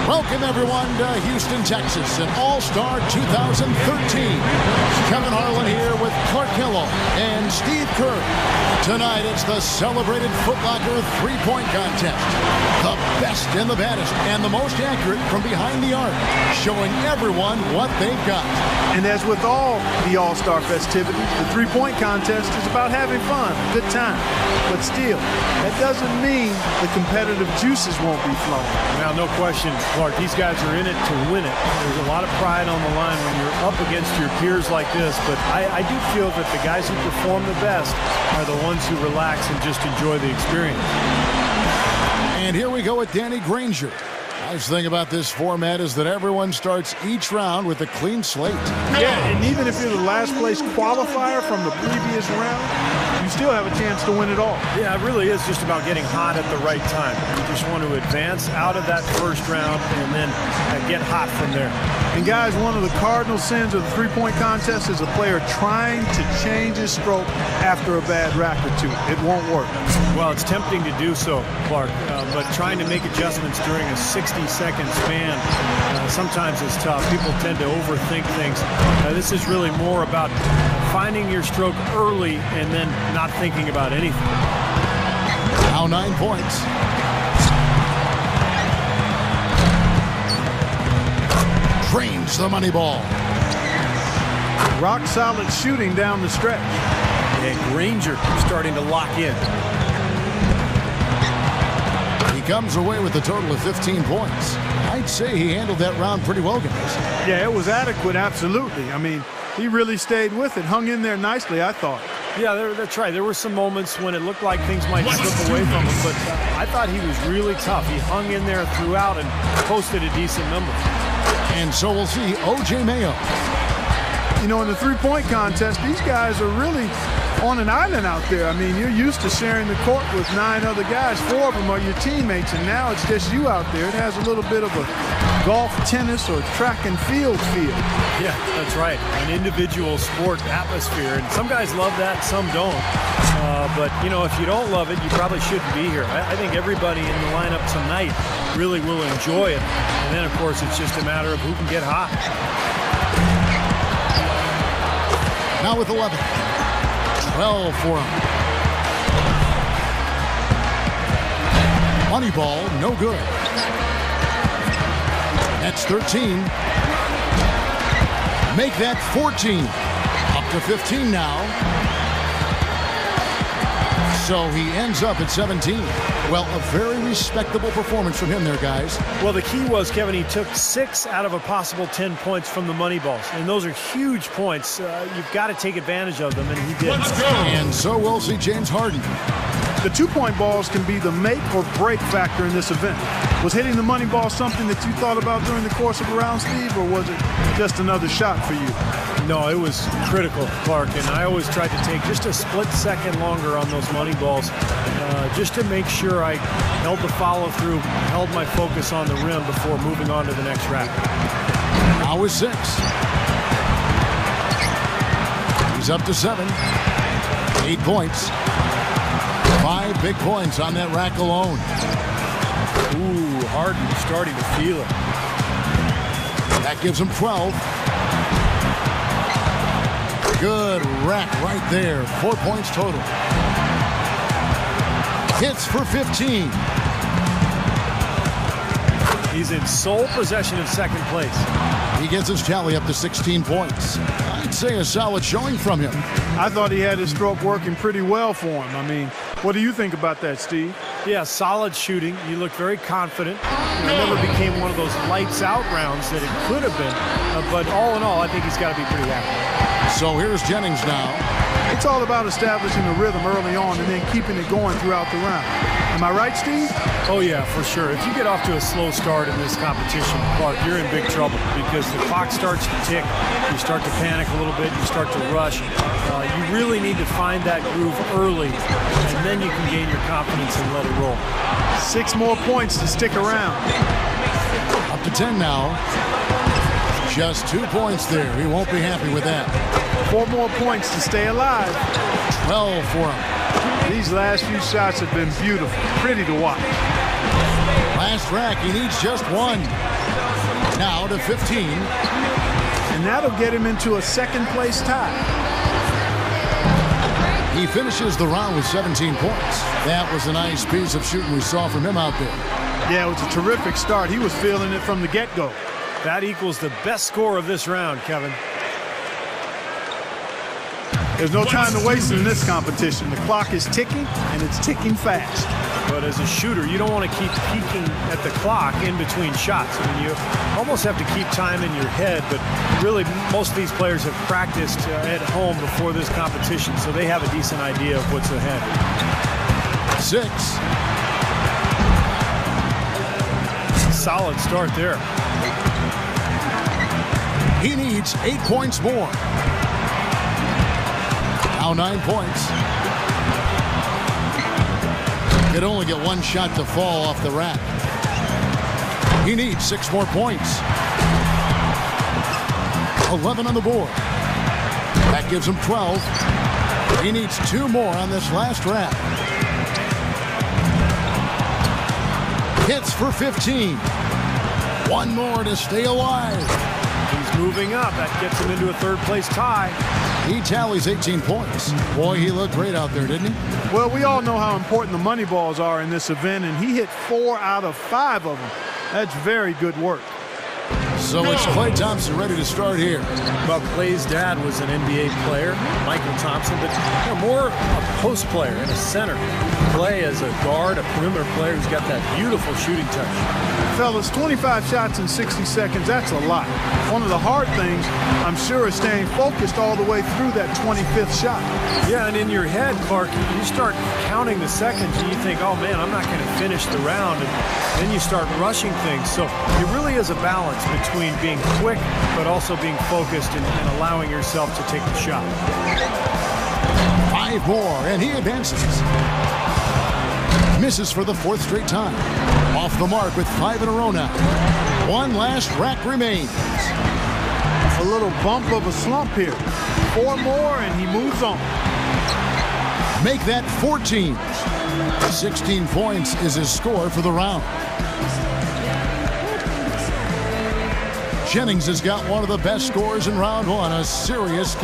Welcome, everyone, to Houston, Texas, an All-Star 2013. Kevin Harlan here with Clark Kellogg and Steve Kerr. Tonight, it's the celebrated Foot Locker three-point contest. The best and the baddest and the most accurate from behind the arc, showing everyone what they've got. And as with all the All-Star festivities, the three-point contest is about having fun, good time. But still, that doesn't mean the competitive juices won't be flowing. Now, no question, Clark, these guys are in it to win it. There's a lot of pride on the line when you're up against your peers like this, but I do feel that the guys who perform the best are the ones who relax and just enjoy the experience. And here we go with Danny Granger. Nice thing about this format is that everyone starts each round with a clean slate. Yeah, and even if you're the last place qualifier from the previous round, you still have a chance to win it all. Yeah, it really is just about getting hot at the right time. You just want to advance out of that first round and then get hot from there. And guys, one of the cardinal sins of the three-point contest is a player trying to change his stroke after a bad rack or two. It won't work. Well, it's tempting to do so, Clark, but trying to make adjustments during a 60-second span sometimes is tough. People tend to overthink things. This is really more about finding your stroke early and then not thinking about anything. Now 9 points. Drains the money ball. Rock solid shooting down the stretch. And Granger starting to lock in. He comes away with a total of 15 points. I'd say he handled that round pretty well, guys. Yeah, it was adequate, absolutely. I mean, he really stayed with it, hung in there nicely, I thought. Yeah, that's right. There were some moments when it looked like things might slip away from him, but I thought he was really tough. He hung in there throughout and posted a decent number. And so we'll see O.J. Mayo. You know, in the three-point contest, these guys are really on an island out there. I mean, you're used to sharing the court with 9 other guys. 4 of them are your teammates, and now it's just you out there. It has a little bit of a golf, tennis, or track and field feel. Yeah, that's right. An individual sport atmosphere, and some guys love that, some don't. But, you know, if you don't love it, you probably shouldn't be here. I think everybody in the lineup tonight really will enjoy it. And then, of course, it's just a matter of who can get hot. Now with 11. 12 for him. Money ball, no good. That's 13. Make that 14. Up to 15 now. So he ends up at 17. Well, a very respectable performance from him there, guys. Well, the key was, Kevin, he took 6 out of a possible 10 points from the money balls. And those are huge points. You've got to take advantage of them, and he did. Let's go. And so we'll see James Harden. The two-point balls can be the make or break factor in this event. Was hitting the money ball something that you thought about during the course of a round, Steve, or was it just another shot for you? No, it was critical, Clark, and I always tried to take just a split second longer on those money balls just to make sure I held the follow-through, held my focus on the rim before moving on to the next rack. Now with 6. He's up to 7. 8 points. 5 big points on that rack alone. Ooh, Harden starting to feel it. That gives him 12. Good rack right there. 4 points total. Hits for 15. He's in sole possession of second place. He gets his tally up to 16 points. I'd say a solid showing from him. I thought he had his stroke working pretty well for him. I mean, what do you think about that, Steve? Yeah, solid shooting. You look very confident. It never became one of those lights-out rounds that it could have been. But all in all, I think he's got to be pretty happy. So here's Jennings now. It's all about establishing a rhythm early on and then keeping it going throughout the round. Am I right, Steve? Oh, yeah, for sure. If you get off to a slow start in this competition, Clark, you're in big trouble because the clock starts to tick. You start to panic a little bit. You start to rush. You really need to find that groove early, and then you can gain your confidence and let it roll. 6 more points to stick around. Up to 10 now. Just 2 points there. He won't be happy with that. 4 more points to stay alive. 12 for him. These last few shots have been beautiful. Pretty to watch. Last rack, he needs just one. Now to 15. And that'll get him into a second-place tie. He finishes the round with 17 points. That was a nice piece of shooting we saw from him out there. Yeah, it was a terrific start. He was feeling it from the get-go. That equals the best score of this round, Kevin. There's no time to waste in this competition. The clock is ticking, and it's ticking fast. But as a shooter, you don't want to keep peeking at the clock in between shots. I mean, you almost have to keep time in your head, but really most of these players have practiced at home before this competition, so they have a decent idea of what's ahead. 6. Solid start there. He needs 8 points more. Now 9 points. Could only get one shot to fall off the rack. He needs 6 more points. 11 on the board. That gives him 12. He needs 2 more on this last rack. Hits for 15. 1 more to stay alive. He's moving up. That gets him into a third-place tie. He tallies 18 points. Boy, he looked great out there, didn't he? Well, we all know how important the money balls are in this event, and he hit 4 out of 5 of them. That's very good work. So it's Klay Thompson ready to start here. Well, Klay's dad was an NBA player, Michael Thompson, but more a post player and a center. Klay as a guard, a perimeter player who's got that beautiful shooting touch. Fellas, 25 shots in 60 seconds, that's a lot. One of the hard things, I'm sure, is staying focused all the way through that 25th shot. Yeah, and in your head, Clark, you start counting the seconds and you think, oh man, I'm not going to finish the round, and then you start rushing things. So it really is a balance between being quick but also being focused and allowing yourself to take the shot. 5 more, and he advances. Misses for the 4th straight time. Off the mark with 5 in a row now. 1 last rack remains. A little bump of a slump here. 4 more, and he moves on. Make that 14. 16 points is his score for the round. Jennings has got one of the best scores in round 1, a serious